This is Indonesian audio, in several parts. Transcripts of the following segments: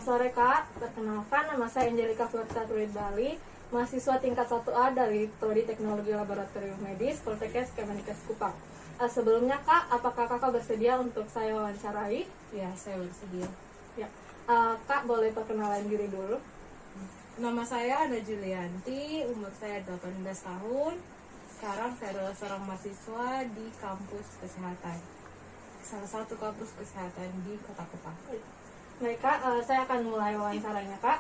Selamat sore Kak, perkenalkan nama saya Angelika Fursaturid Bali, mahasiswa tingkat 1A dari Prodi Teknologi Laboratorium Medis Poltekkes Kemenkes Kupang. Sebelumnya Kak, apakah Kakak bersedia untuk saya wawancarai? Ya, saya bersedia. Ya. Kak, boleh perkenalan diri dulu? Nama saya Ana Julianti, umur saya 18 tahun. Sekarang saya adalah seorang mahasiswa di kampus kesehatan, salah satu kampus kesehatan di Kota Kupang. Baik Kak, saya akan mulai wawancaranya Kak.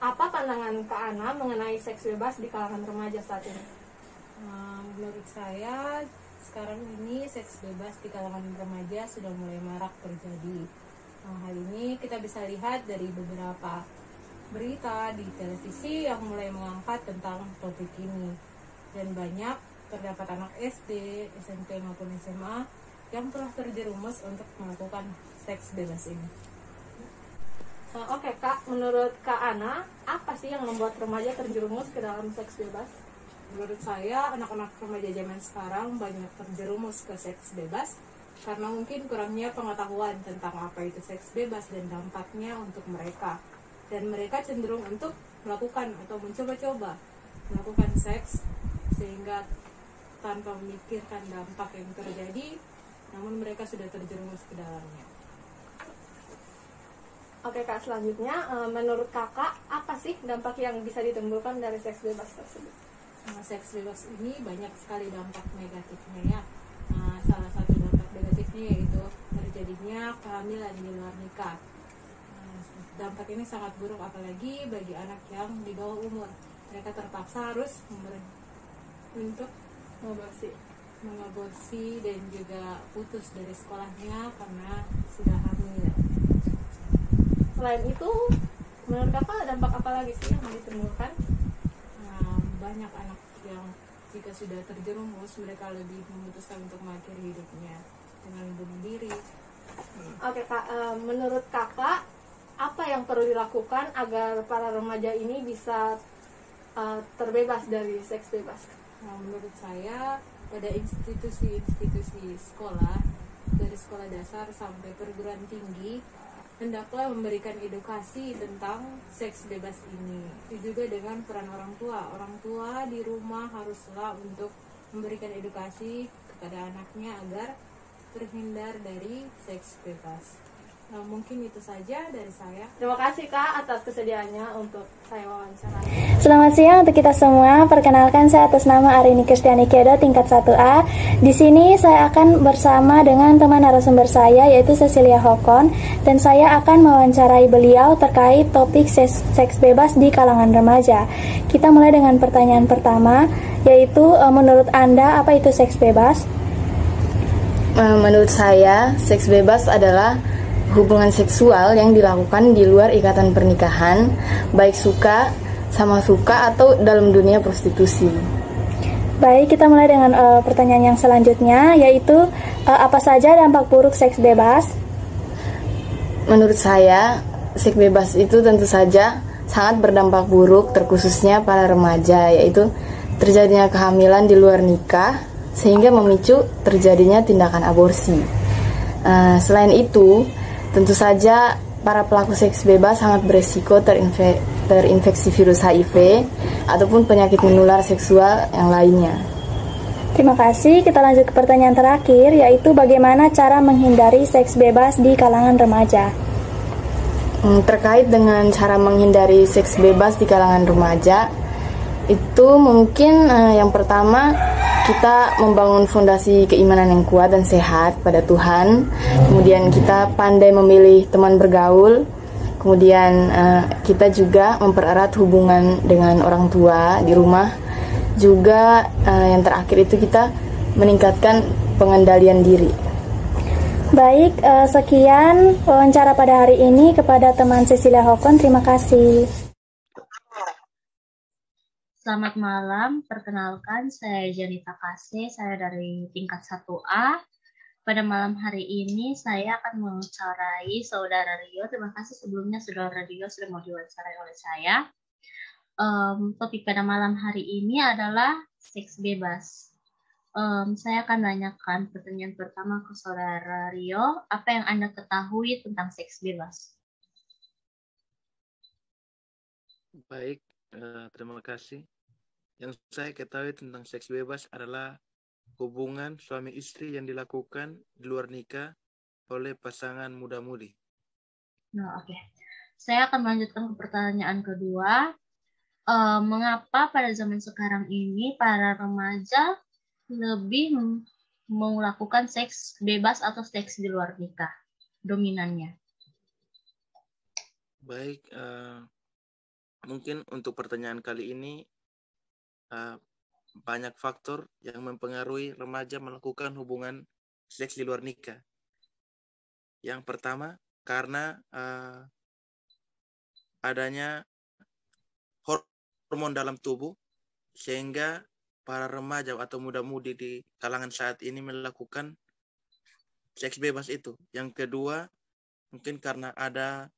Apa pandangan Kak Ana mengenai seks bebas di kalangan remaja saat ini? Menurut saya, sekarang ini seks bebas di kalangan remaja sudah mulai marak terjadi. Hal ini kita bisa lihat dari beberapa berita di televisi yang mulai mengangkat tentang topik ini. Dan banyak terdapat anak SD, SMP maupun SMA yang telah terjerumus untuk melakukan seks bebas ini. Oke Kak, menurut Kak Ana, apa sih yang membuat remaja terjerumus ke dalam seks bebas? Menurut saya, anak-anak remaja zaman sekarang banyak terjerumus ke seks bebas karena mungkin kurangnya pengetahuan tentang apa itu seks bebas dan dampaknya untuk mereka. Dan mereka cenderung untuk melakukan atau mencoba-coba melakukan seks sehingga tanpa memikirkan dampak yang terjadi, namun mereka sudah terjerumus ke dalamnya. Oke Kak, selanjutnya menurut Kakak, apa sih dampak yang bisa ditimbulkan dari seks bebas tersebut? Seks bebas ini banyak sekali dampak negatifnya ya. Salah satu dampak negatifnya yaitu terjadinya kehamilan di luar nikah. Dampak ini sangat buruk apalagi bagi anak yang di bawah umur. Mereka terpaksa harus untuk mengaborsi dan juga putus dari sekolahnya karena sudah hamil. Selain itu, menurut Kakak dampak apa lagi sih yang ditimbulkan? Banyak anak yang jika sudah terjerumus, mereka lebih memutuskan untuk mengakhiri hidupnya dengan bunuh diri. Oke Kak, menurut Kakak, apa yang perlu dilakukan agar para remaja ini bisa terbebas dari seks bebas? Menurut saya, pada institusi-institusi sekolah, dari sekolah dasar sampai perguruan tinggi, hendaklah memberikan edukasi tentang seks bebas ini. Itu juga dengan peran orang tua. Orang tua di rumah haruslah untuk memberikan edukasi kepada anaknya agar terhindar dari seks bebas. Mungkin itu saja dari saya. Terima kasih Kak atas kesediaannya untuk saya wawancara. Selamat siang untuk kita semua. Perkenalkan, saya atas nama Arini Kristiani Kedo, tingkat 1A. Di sini saya akan bersama dengan teman narasumber saya, yaitu Cecilia Hokon, dan saya akan mewawancarai beliau terkait topik seks bebas di kalangan remaja. Kita mulai dengan pertanyaan pertama, yaitu menurut Anda apa itu seks bebas? Menurut saya, seks bebas adalah hubungan seksual yang dilakukan di luar ikatan pernikahan, baik suka sama suka atau dalam dunia prostitusi. Baik, kita mulai dengan pertanyaan yang selanjutnya, yaitu apa saja dampak buruk seks bebas? Menurut saya, seks bebas itu tentu saja sangat berdampak buruk, terkhususnya para remaja, yaitu terjadinya kehamilan di luar nikah sehingga memicu terjadinya tindakan aborsi. Selain itu, tentu saja para pelaku seks bebas sangat beresiko terinfeksi virus HIV ataupun penyakit menular seksual yang lainnya. Terima kasih. Kita lanjut ke pertanyaan terakhir, yaitu bagaimana cara menghindari seks bebas di kalangan remaja? Terkait dengan cara menghindari seks bebas di kalangan remaja, itu mungkin yang pertama, kita membangun fondasi keimanan yang kuat dan sehat pada Tuhan. Kemudian kita pandai memilih teman bergaul. Kemudian kita juga mempererat hubungan dengan orang tua di rumah. Juga yang terakhir itu kita meningkatkan pengendalian diri. Baik, sekian wawancara pada hari ini kepada teman Cecilia Hokon. Terima kasih. Selamat malam, perkenalkan saya Janita Kase, saya dari tingkat 1A. Pada malam hari ini saya akan mewawancarai Saudara Rio. Terima kasih sebelumnya Saudara Rio sudah mau diwawancarai oleh saya. Topik pada malam hari ini adalah seks bebas. Saya akan tanyakan pertanyaan pertama ke Saudara Rio, apa yang Anda ketahui tentang seks bebas? Baik, terima kasih. Yang saya ketahui tentang seks bebas adalah hubungan suami istri yang dilakukan di luar nikah oleh pasangan muda-mudi. Nah, oke. Saya akan melanjutkan ke pertanyaan kedua. Mengapa pada zaman sekarang ini para remaja lebih melakukan seks bebas atau seks di luar nikah dominannya? Baik, mungkin untuk pertanyaan kali ini banyak faktor yang mempengaruhi remaja melakukan hubungan seks di luar nikah. Yang pertama, karena adanya hormon dalam tubuh, sehingga para remaja atau muda-mudi di kalangan saat ini melakukan seks bebas itu. Yang kedua, mungkin karena ada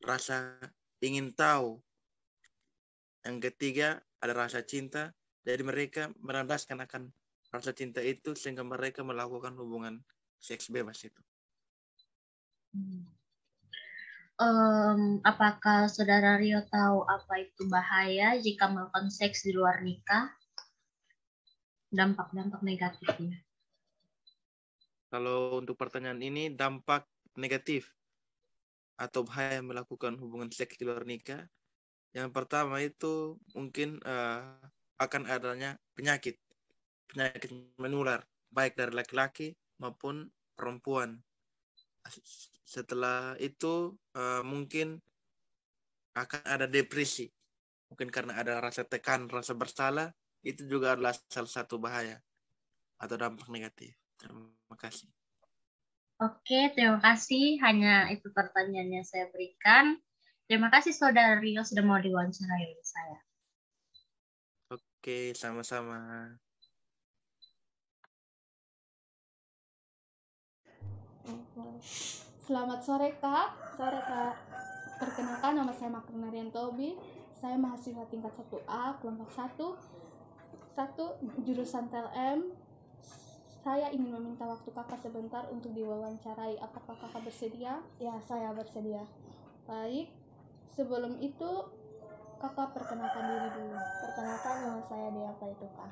rasa ingin tahu. Yang ketiga, ada rasa cinta. Jadi mereka merandaskan akan rasa cinta itu sehingga mereka melakukan hubungan seks bebas itu. Apakah saudara Rio tahu apa itu bahaya jika melakukan seks di luar nikah? Dampak-dampak negatifnya. Kalau untuk pertanyaan ini, dampak negatif atau bahaya melakukan hubungan seks di luar nikah, yang pertama itu mungkin akan adanya penyakit menular, baik dari laki-laki maupun perempuan. Setelah itu mungkin akan ada depresi, mungkin karena ada rasa tekan, rasa bersalah, itu juga adalah salah satu bahaya atau dampak negatif. Terima kasih. Oke, terima kasih. Hanya itu pertanyaan yang saya berikan. Terima kasih saudara Rio sudah mau diwawancarai oleh saya. Oke, sama-sama. Selamat sore Kak. Sore Kak. Perkenalkan, nama saya Makrina Riantobi. Saya mahasiswa tingkat 1A, kelompok 1 jurusan TLM. Saya ingin meminta waktu Kakak sebentar untuk diwawancarai. Apakah Kakak bersedia? Ya, saya bersedia. Baik. Sebelum itu, Kakak perkenalkan diri dulu. Perkenalkan, nama saya Dea Paituka.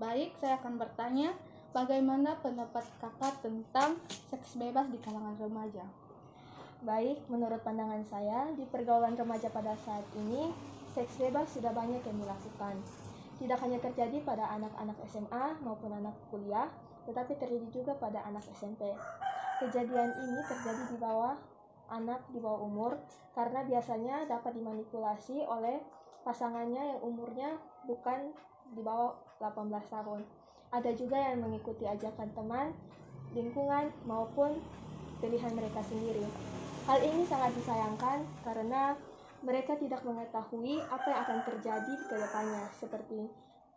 Baik, saya akan bertanya, bagaimana pendapat Kakak tentang seks bebas di kalangan remaja? Baik, menurut pandangan saya, di pergaulan remaja pada saat ini, seks bebas sudah banyak yang dilakukan. Tidak hanya terjadi pada anak-anak SMA maupun anak kuliah, tetapi terjadi juga pada anak SMP. Kejadian ini terjadi di bawah anak di bawah umur, karena biasanya dapat dimanipulasi oleh pasangannya yang umurnya bukan di bawah 18 tahun. Ada juga yang mengikuti ajakan teman, lingkungan, maupun pilihan mereka sendiri. Hal ini sangat disayangkan karena mereka tidak mengetahui apa yang akan terjadi ke depannya, seperti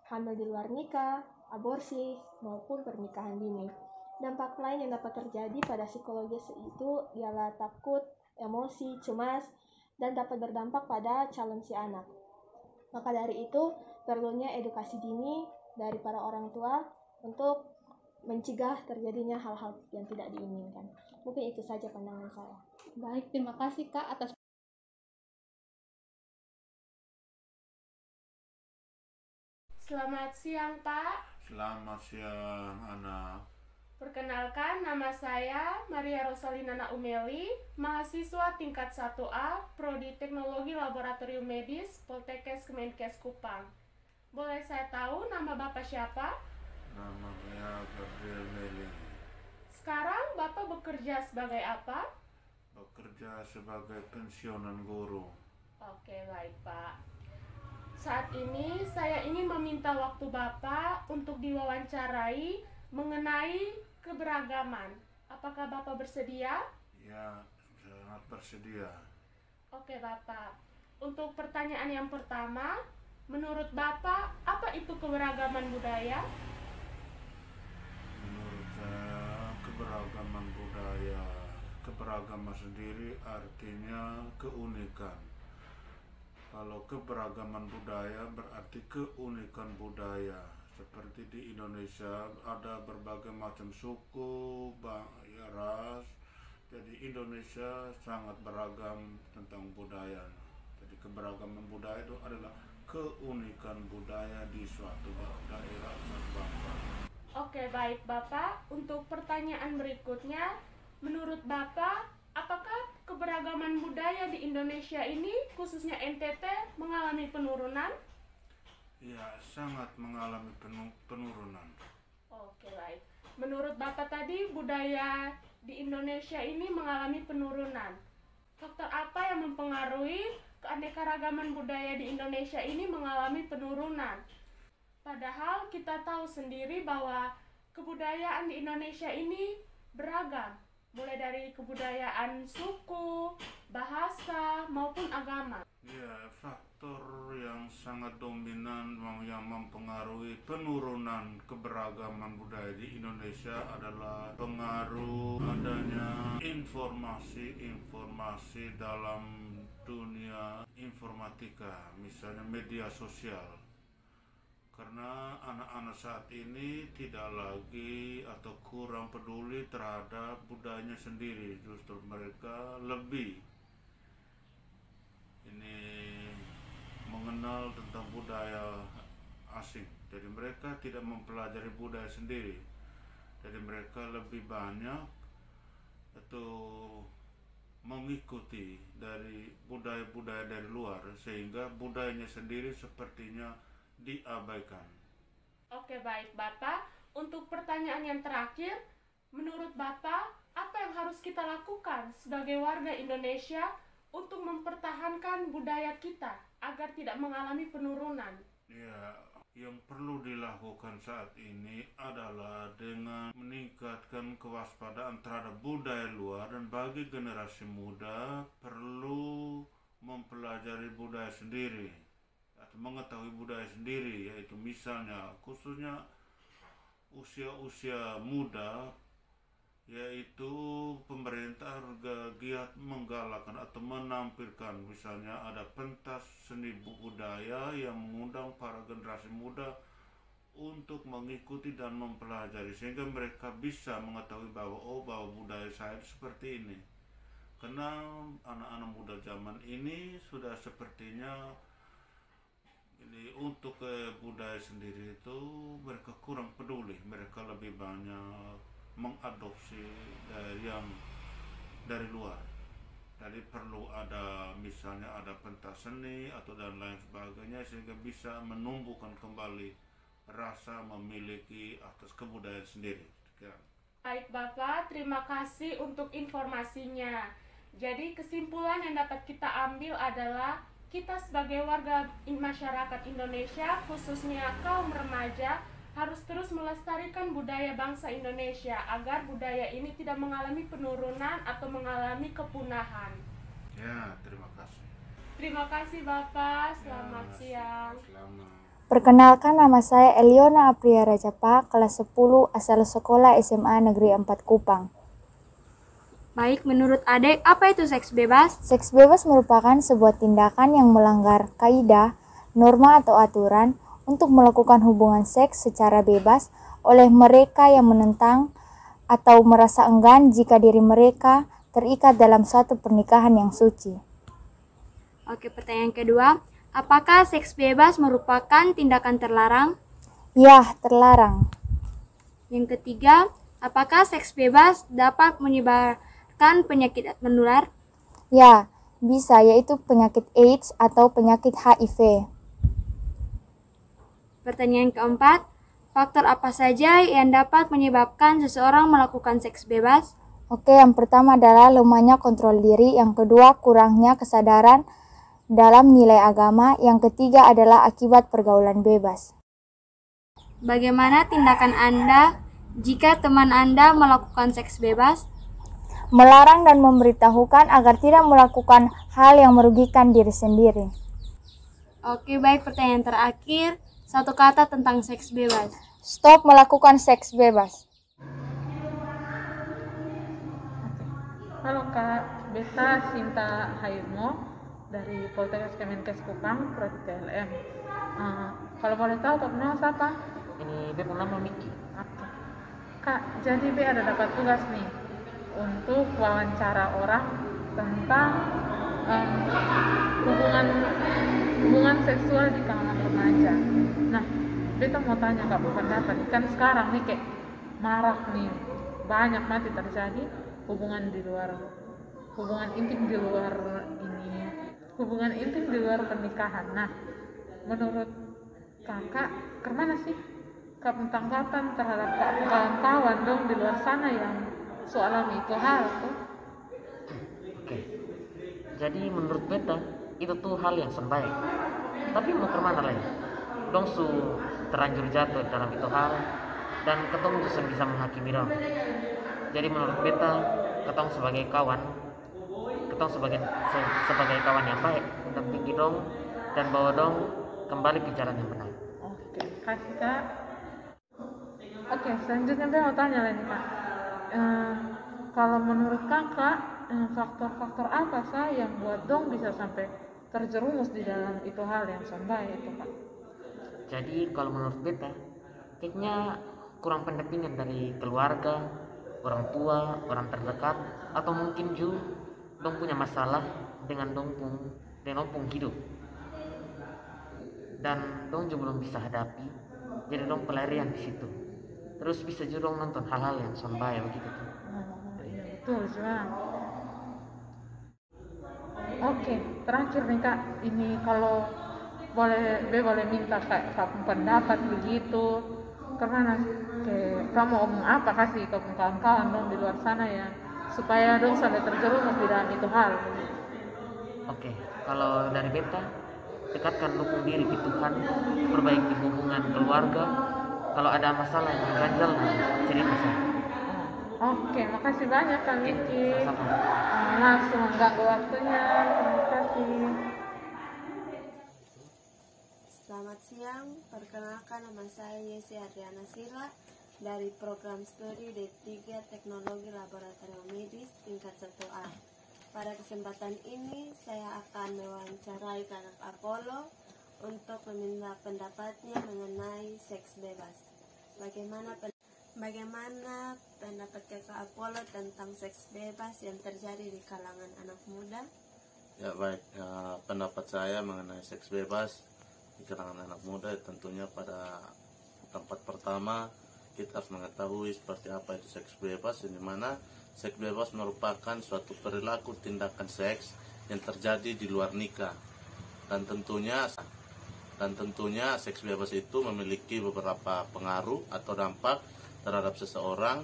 hamil di luar nikah, aborsi, maupun pernikahan dini. Dampak lain yang dapat terjadi pada psikologis itu ialah takut, emosi, cemas, dan dapat berdampak pada calon si anak. Maka dari itu, perlunya edukasi dini dari para orang tua untuk mencegah terjadinya hal-hal yang tidak diinginkan. Mungkin itu saja pandangan saya. Baik, terima kasih Kak atas. Selamat siang Pak. Selamat siang anak. Perkenalkan, nama saya Maria Rosalina Naumeli, mahasiswa tingkat 1A, Prodi Teknologi Laboratorium Medis, Poltekkes Kemenkes Kupang. Boleh saya tahu nama Bapak siapa? Nama saya Gabriel Meli. Sekarang Bapak bekerja sebagai apa? Bekerja sebagai pensiunan guru. Oke, baik Pak. Saat ini saya ingin meminta waktu Bapak untuk diwawancarai mengenai keberagaman. Apakah Bapak bersedia? Ya, sangat bersedia. Oke Bapak. Untuk pertanyaan yang pertama, menurut Bapak apa itu keberagaman budaya? Menurut saya keberagaman sendiri artinya keunikan. Kalau keberagaman budaya berarti keunikan budaya. Seperti di Indonesia ada berbagai macam suku, ras. Jadi Indonesia sangat beragam tentang budaya. Jadi keberagaman budaya itu adalah keunikan budaya di suatu daerah, suatu bangsa. Oke, baik Bapak. Untuk pertanyaan berikutnya, menurut Bapak, apakah keberagaman budaya di Indonesia ini, khususnya NTT, mengalami penurunan? Ya, sangat mengalami penurunan. Oke, baik. Menurut Bapak tadi, budaya di Indonesia ini mengalami penurunan. Faktor apa yang mempengaruhi keanekaragaman budaya di Indonesia ini mengalami penurunan? Padahal kita tahu sendiri bahwa kebudayaan di Indonesia ini beragam, mulai dari kebudayaan suku, bahasa, maupun agama. Ya, faktor yang sangat dominan yang mempengaruhi penurunan keberagaman budaya di Indonesia adalah pengaruh adanya informasi dalam dunia informatika, misalnya media sosial. Karena anak-anak saat ini tidak lagi atau kurang peduli terhadap budayanya sendiri, justru mereka lebih mengenal tentang budaya asing. Jadi mereka tidak mempelajari budaya sendiri. Jadi mereka lebih banyak atau mengikuti dari budaya-budaya dari luar, sehingga budayanya sendiri sepertinya diabaikan. Oke, baik Bapak. Untuk pertanyaan yang terakhir, menurut Bapak, apa yang harus kita lakukan sebagai warga Indonesia untuk mempertahankan budaya kita agar tidak mengalami penurunan? Ya, yang perlu dilakukan saat ini adalah dengan meningkatkan kewaspadaan terhadap budaya luar, dan bagi generasi muda perlu mempelajari budaya sendiri atau mengetahui budaya sendiri, yaitu misalnya khususnya usia-usia muda, yaitu pemerintah giat menggalakkan atau menampilkan, misalnya ada pentas seni budaya yang mengundang para generasi muda untuk mengikuti dan mempelajari, sehingga mereka bisa mengetahui bahwa budaya saya seperti ini. Karena anak-anak muda zaman ini sudah sepertinya untuk budaya sendiri itu mereka kurang peduli, mereka lebih banyak mengadopsi dari luar. Jadi perlu ada, misalnya ada pentas seni atau dan lain sebagainya, sehingga bisa menumbuhkan kembali rasa memiliki atas kebudayaan sendiri. Baik Bapak, terima kasih untuk informasinya. Jadi kesimpulan yang dapat kita ambil adalah kita sebagai warga masyarakat Indonesia, khususnya kaum remaja, harus terus melestarikan budaya bangsa Indonesia agar budaya ini tidak mengalami penurunan atau mengalami kepunahan. Ya, terima kasih. Terima kasih Bapak, selamat siang. Selamat. Perkenalkan, nama saya Eliona Apria Rajapa, kelas 10, asal sekolah SMA Negeri 4 Kupang. Baik, menurut Adek, apa itu seks bebas? Seks bebas merupakan sebuah tindakan yang melanggar kaidah, norma atau aturan untuk melakukan hubungan seks secara bebas oleh mereka yang menentang atau merasa enggan jika diri mereka terikat dalam suatu pernikahan yang suci. Oke, pertanyaan kedua, apakah seks bebas merupakan tindakan terlarang? Ya, terlarang. Yang ketiga, apakah seks bebas dapat menyebarkan penyakit menular? Ya, bisa, yaitu penyakit AIDS atau penyakit HIV. Pertanyaan keempat, faktor apa saja yang dapat menyebabkan seseorang melakukan seks bebas? Oke, yang pertama adalah lemahnya kontrol diri, yang kedua kurangnya kesadaran dalam nilai agama, yang ketiga adalah akibat pergaulan bebas. Bagaimana tindakan Anda jika teman Anda melakukan seks bebas? Melarang dan memberitahukan agar tidak melakukan hal yang merugikan diri sendiri. Oke, baik, pertanyaan terakhir, satu kata tentang seks bebas. Stop melakukan seks bebas. Halo Kak, Beta Sinta Haymo dari Poltekkes Kemenkes Kupang, Prodi TLM. Kalau boleh tahu Kak nama siapa? Ini Beta nama Miki. Kak, jadi Beta ada dapat tugas nih untuk wawancara orang tentang hubungan seksual di kalangan remaja. Nah, beta mau tanya Kak pendapat, kan sekarang nih kayak marak nih, banyak mati terjadi hubungan intim di luar pernikahan. Nah, menurut kakak kemana sih tanggapan terhadap kawan-kawan dong di luar sana yang soal itu hal tuh? Oke. Jadi menurut beta itu tuh hal yang sembaik. Tapi mau kemana lagi? Dong terlanjur jatuh dalam itu hal dan ketong bisa menghakimi dong. Jadi menurut beta ketong sebagai kawan yang baik dampingi dong dan bawa dong kembali ke jalan yang benar. Oke, kasih Kak. Oke, selanjutnya saya mau tanya lagi Kak. Kalau menurut kakak, faktor-faktor apa sah yang buat dong bisa sampai terjerumus di dalam itu hal yang sampai itu Kak? Jadi kalau menurut beta, kayaknya kurang pendampingan dari keluarga, orang tua, orang terdekat, atau mungkin juga dong punya masalah dengan dong hidup. Dan dong juga belum bisa hadapi, jadi dong pelarian di situ. Terus bisa juga dong nonton hal-hal yang sonbaya begitu tuh. Iya betul Juan. Oke, terakhir nih Kak, ini kalau boleh minta Kak pendapat begitu, kemana kamu ngomong apa kasih ke kawan-kawan dong di luar sana ya, supaya dong sampai terjerumus di dalam itu hal. Oke, kalau dari beta, dekatkan dukung diri di Tuhan, perbaiki hubungan keluarga. Kalau ada masalah yang ganjal, cerita saya. Oke, makasih banyak Kak Miki. Langsung mengganggu waktunya. Terima kasih. Selamat siang, perkenalkan nama saya Yesi Adriana Sila dari program studi D3 Teknologi Laboratorium Medis tingkat 1A. Pada kesempatan ini saya akan mewawancarai Kakak Apollo untuk meminta pendapatnya mengenai seks bebas. Bagaimana pendapat Kakak Apollo tentang seks bebas yang terjadi di kalangan anak muda? Ya baik, pendapat saya mengenai seks bebas di kalangan anak muda tentunya pada tempat pertama kita harus mengetahui seperti apa itu seks bebas, di mana seks bebas merupakan suatu perilaku tindakan seks yang terjadi di luar nikah, dan tentunya seks bebas itu memiliki beberapa pengaruh atau dampak terhadap seseorang.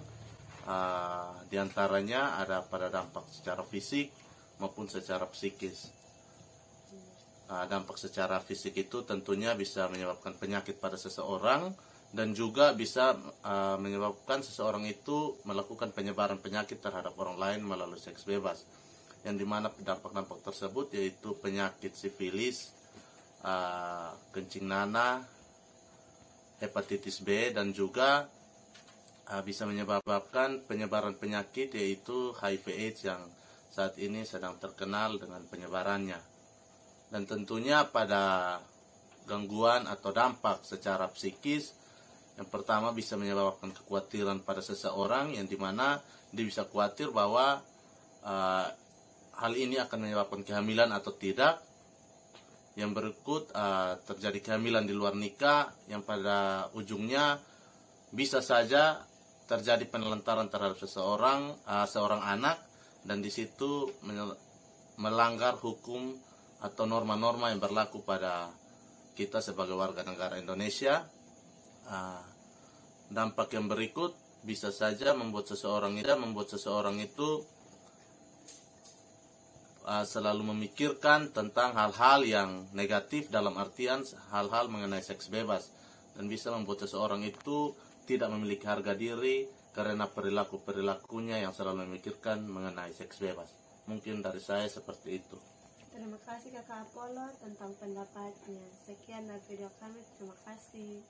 Di antaranya ada pada dampak secara fisik maupun secara psikis. Dampak secara fisik itu tentunya bisa menyebabkan penyakit pada seseorang dan juga bisa menyebabkan seseorang itu melakukan penyebaran penyakit terhadap orang lain melalui seks bebas, yang dimana dampak-dampak tersebut yaitu penyakit sifilis, kencing nanah, hepatitis B, dan juga bisa menyebabkan penyebaran penyakit yaitu HIV/AIDS yang saat ini sedang terkenal dengan penyebarannya. Dan tentunya pada gangguan atau dampak secara psikis, yang pertama bisa menyebabkan kekhawatiran pada seseorang, yang dimana dia bisa khawatir bahwa hal ini akan menyebabkan kehamilan atau tidak. Yang berikut terjadi kehamilan di luar nikah, yang pada ujungnya bisa saja terjadi penelantaran terhadap seorang anak, dan di situ melanggar hukum atau norma-norma yang berlaku pada kita sebagai warga negara Indonesia. Dampak yang berikut bisa saja membuat seseorang itu selalu memikirkan tentang hal-hal yang negatif, dalam artian hal-hal mengenai seks bebas, dan bisa membuat seseorang itu tidak memiliki harga diri karena perilakunya yang selalu memikirkan mengenai seks bebas. Mungkin dari saya seperti itu. Terima kasih Kakak Apollo tentang pendapatnya. Sekian dari video kami, terima kasih.